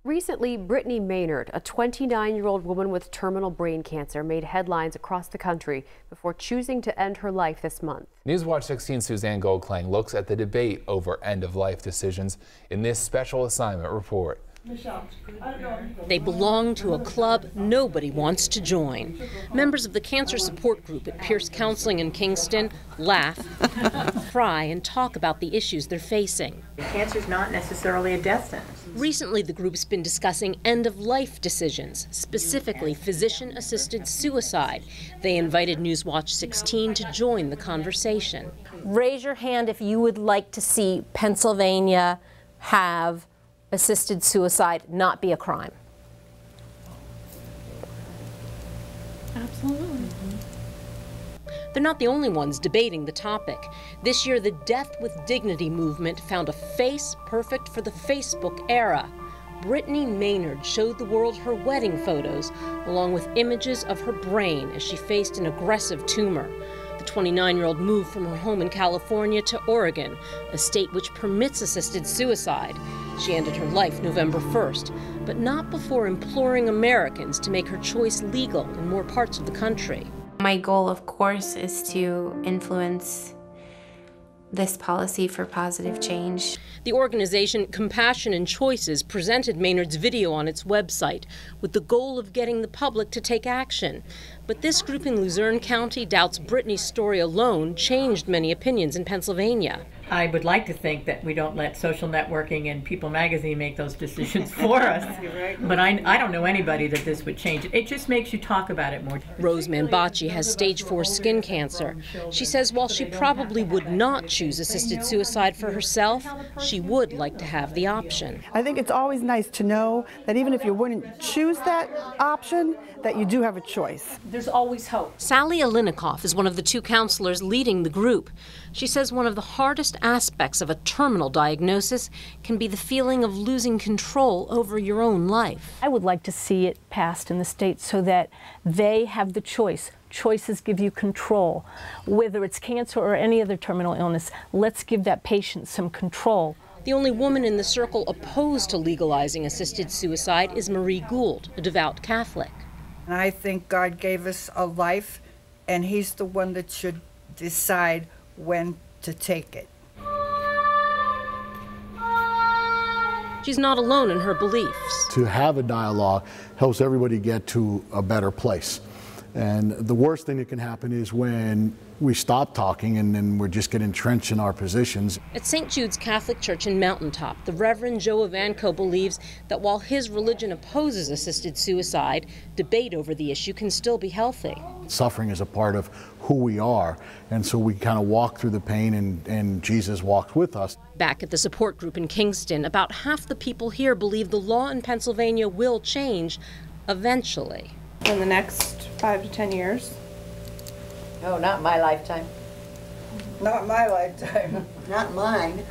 Recently, Brittany Maynard, a 29-year-old woman with terminal brain cancer, made headlines across the country before choosing to end her life this month. Newswatch 16's Suzanne Goldklang looks at the debate over end-of-life decisions in this special assignment report. They belong to a club nobody wants to join. Members of the cancer support group at Pierce Counseling in Kingston laugh, cry, and talk about the issues they're facing. Cancer is not necessarily a death sentence. Recently, the group's been discussing end-of-life decisions, specifically physician-assisted suicide. They invited Newswatch 16 to join the conversation. Raise your hand if you would like to see Pennsylvania have assisted suicide not be a crime. Absolutely. They're not the only ones debating the topic. This year, the Death with Dignity movement found a face perfect for the Facebook era. Brittany Maynard showed the world her wedding photos, along with images of her brain as she faced an aggressive tumor. The 29-year-old moved from her home in California to Oregon, a state which permits assisted suicide. She ended her life November 1st, but not before imploring Americans to make her choice legal in more parts of the country. My goal, of course, is to influence this policy for positive change. The organization Compassion and Choices presented Maynard's video on its website with the goal of getting the public to take action. But this group in Luzerne County doubts Brittany's story alone changed many opinions in Pennsylvania. I would like to think that we don't let social networking and People magazine make those decisions for us. But I don't know anybody that this would change. It just makes you talk about it more. Rose Manbacci has stage 4 skin cancer. She says while she probably would not choose assisted suicide for herself, she would like to have the option. I think it's always nice to know that even if you wouldn't choose that option, that you do have a choice. There's always hope. Sally Alinikoff is one of the 2 counselors leading the group. She says one of the hardest aspects of a terminal diagnosis can be the feeling of losing control over your own life. I would like to see it passed in the state so that they have the choice. Choices give you control. Whether it's cancer or any other terminal illness, let's give that patient some control. The only woman in the circle opposed to legalizing assisted suicide is Marie Gould, a devout Catholic. And I think God gave us a life, and He's the one that should decide when to take it. She's not alone in her beliefs. To have a dialogue helps everybody get to a better place. And the worst thing that can happen is when we stop talking and then we're just getting entrenched in our positions. At St. Jude's Catholic Church in Mountaintop, the Reverend Joe Ivanko believes that while his religion opposes assisted suicide, debate over the issue can still be healthy. Suffering is a part of who we are, and so we kind of walk through the pain and Jesus walks with us. Back at the support group in Kingston, about half the people here believe the law in Pennsylvania will change eventually. In the next 5 to 10 years. No, not my lifetime. Not my lifetime. Not mine.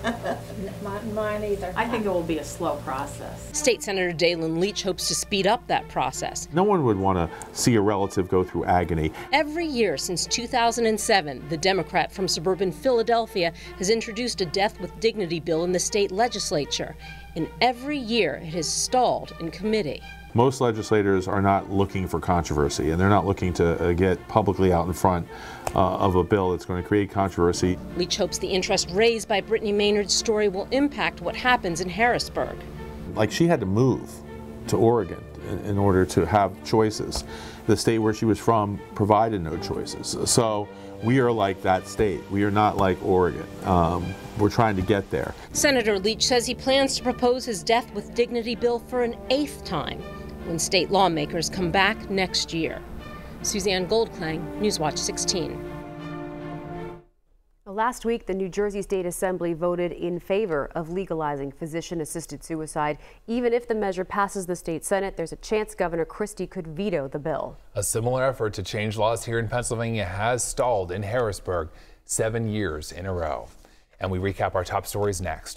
Not mine either. I think it will be a slow process. State Senator Dalen Leach hopes to speed up that process. No one would want to see a relative go through agony. Every year since 2007, the Democrat from suburban Philadelphia has introduced a Death with Dignity bill in the state legislature. And every year it has stalled in committee. Most legislators are not looking for controversy, and they're not looking to get publicly out in front of a bill that's going to create controversy. Leach hopes the interest raised by Brittany Maynard's story will impact what happens in Harrisburg. Like, she had to move to Oregon in order to have choices. The state where she was from provided no choices. So we are like that state. We are not like Oregon. We're trying to get there. Senator Leach says he plans to propose his Death with Dignity bill for an 8th time when state lawmakers come back next year. Suzanne Goldklang, Newswatch 16. Last week, the New Jersey State Assembly voted in favor of legalizing physician-assisted suicide. Even if the measure passes the state Senate, there's a chance Governor Christie could veto the bill. A similar effort to change laws here in Pennsylvania has stalled in Harrisburg 7 years in a row. And we recap our top stories next.